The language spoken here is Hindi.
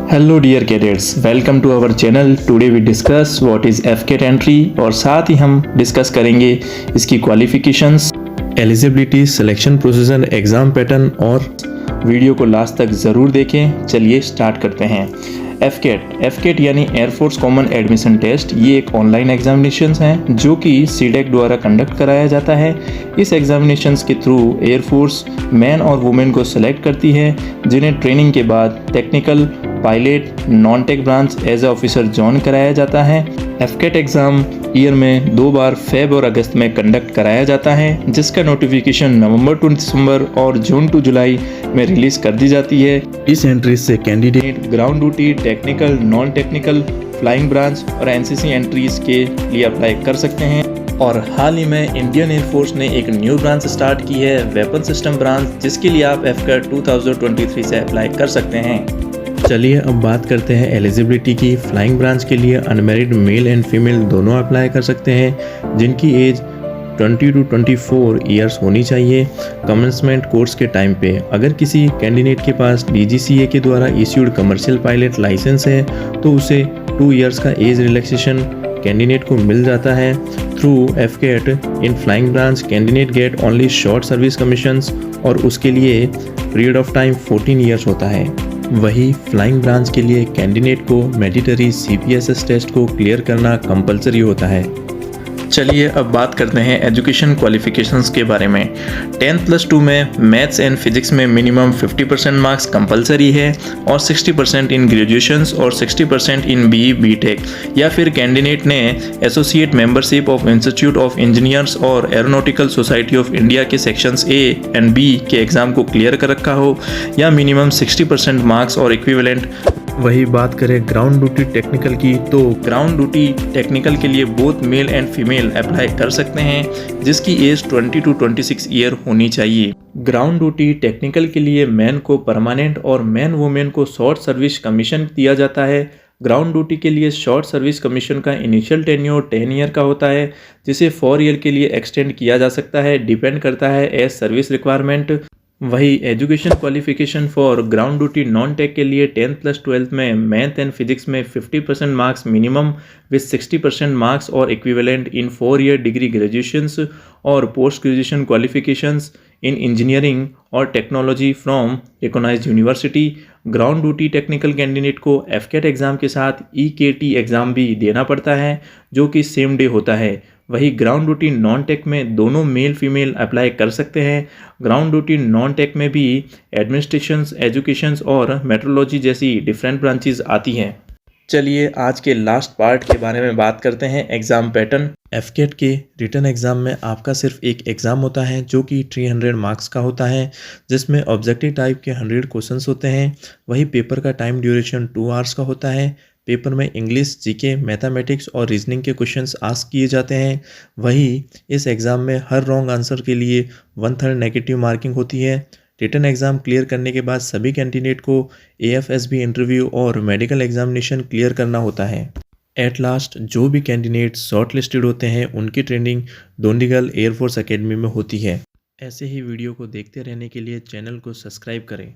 Hello dear cadets, welcome to our channel. Today we discuss what is AFCAT entry और साथ ही हम डिस्कस करेंगे इसकी qualifications, eligibility, selection procedure, exam pattern और वीडियो को लास्ट तक ज़रूर देखें। चलिए स्टार्ट करते हैं। एफकेट यानी एयरफोर्स कॉमन एडमिशन टेस्ट, ये एक ऑनलाइन एग्जामिनेशन है जो कि सीडेक द्वारा कंडक्ट कराया जाता है। इस एग्जामिनेशन के थ्रू एयरफोर्स मैन और वुमेन को सिलेक्ट करती है, जिन्हें ट्रेनिंग के बाद technical, pilot, non tech branch as a officer join कराया जाता है। एफकेट एग्ज़ाम ईयर में 2 बार फेब और अगस्त में कंडक्ट कराया जाता है, जिसका नोटिफिकेशन नवंबर टू दिसंबर और जून टू जुलाई में रिलीज कर दी जाती है। इस एंट्री से candidate ground duty, technical, non technical, flying branch और एनसीसी एंट्रीज के लिए अप्लाई कर सकते हैं। और हाल ही में इंडियन एयरफोर्स ने एक न्यू ब्रांच स्टार्ट की है, वेपन सिस्टम ब्रांच, जिसके लिए आप एफकेट 2023 से अप्लाई कर सकते हैं। चलिए अब बात करते हैं एलिजिबिलिटी की। फ्लाइंग ब्रांच के लिए अनमैरिड मेल एंड फीमेल दोनों अप्लाई कर सकते हैं, जिनकी एज 20 to 24 ईयर्स होनी चाहिए कमेंसमेंट कोर्स के टाइम पे। अगर किसी कैंडिडेट के पास DGCA के द्वारा इश्यूड कमर्शियल पायलट लाइसेंस है तो उसे 2 ईयर्स का एज रिलैक्सेशन कैंडिडेट को मिल जाता है। Through AFCAT in flying branch candidate get only short service commissions और उसके लिए पीरियड ऑफ टाइम 14 ईयर्स होता है। वही फ्लाइंग ब्रांच के लिए कैंडिडेट को मैंडेटरी CPSS टेस्ट को क्लियर करना कंपलसरी होता है। चलिए अब बात करते हैं एजुकेशन क्वालिफिकेशंस के बारे में। 10+2 में मैथ्स एंड फिजिक्स में मिनिमम 50% मार्क्स कंपलसरी है और 60% इन ग्रेजुएशंस और 60% इन BE BTech, या फिर कैंडिडेट ने associate membership of institute of engineers और एरोनॉटिकल सोसाइटी ऑफ इंडिया के सेक्शंस A एंड B के एग्ज़ाम को क्लियर कर रखा हो, या मिनिमम 60% मार्क्स और इक्विवेलेंट। वही बात करें ग्राउंड ड्यूटी टेक्निकल की, तो ग्राउंड ड्यूटी टेक्निकल के लिए both male and female apply कर सकते हैं, जिसकी एज 20 to 26 ईयर होनी चाहिए। ग्राउंड ड्यूटी टेक्निकल के लिए मैन को परमानेंट और मैन वुमेन को शॉर्ट सर्विस कमीशन दिया जाता है। ग्राउंड ड्यूटी के लिए शॉर्ट सर्विस कमीशन का इनिशियल टेन्योर 10 ईयर का होता है, जिसे 4 ईयर के लिए एक्सटेंड किया जा सकता है, डिपेंड करता है एज सर्विस रिक्वायरमेंट। वही education qualification for ground duty non tech के लिए 10+12 में मैथ एंड फिजिक्स में 50% मार्क्स मिनिमम विद 60% मार्क्स और equivalent in 4 year degree graduations और post graduation qualifications in engineering और technology from recognised university. Ground duty technical candidate को एफकेट एग्ज़ाम के साथ EKT एग्ज़ाम भी देना पड़ता है, जो कि सेम डे होता है। वही ग्राउंड ड्यूटी नॉन टेक में दोनों मेल फीमेल अप्लाई कर सकते हैं। ग्राउंड ड्यूटी नॉन टेक में भी एडमिनिस्ट्रेशंस, एजुकेशंस और मेट्रोलॉजी जैसी डिफरेंट ब्रांचेस आती हैं। चलिए आज के लास्ट पार्ट के बारे में बात करते हैं, एग्ज़ाम पैटर्न। एफकेट के रिटन एग्ज़ाम में आपका सिर्फ एक एग्ज़ाम होता है जो कि 300 मार्क्स का होता है, जिसमें ऑब्जेक्टिव टाइप के 100 क्वेश्चंस होते हैं। वही पेपर का टाइम ड्यूरेशन 2 आवर्स का होता है। पेपर में इंग्लिश, GK, मैथमेटिक्स और रीजनिंग के क्वेश्चंस आस्क किए जाते हैं। वही इस एग्ज़ाम में हर रॉन्ग आंसर के लिए 1/3 नेगेटिव मार्किंग होती है। रिटन एग्ज़ाम क्लियर करने के बाद सभी कैंडिडेट को AFSB इंटरव्यू और मेडिकल एग्जामिनेशन क्लियर करना होता है। एट लास्ट जो भी कैंडिडेट शॉर्ट लिस्टेड होते हैं उनकी ट्रेनिंग दोंडीगल एयरफोर्स एकेडमी में होती है। ऐसे ही वीडियो को देखते रहने के लिए चैनल को सब्सक्राइब करें।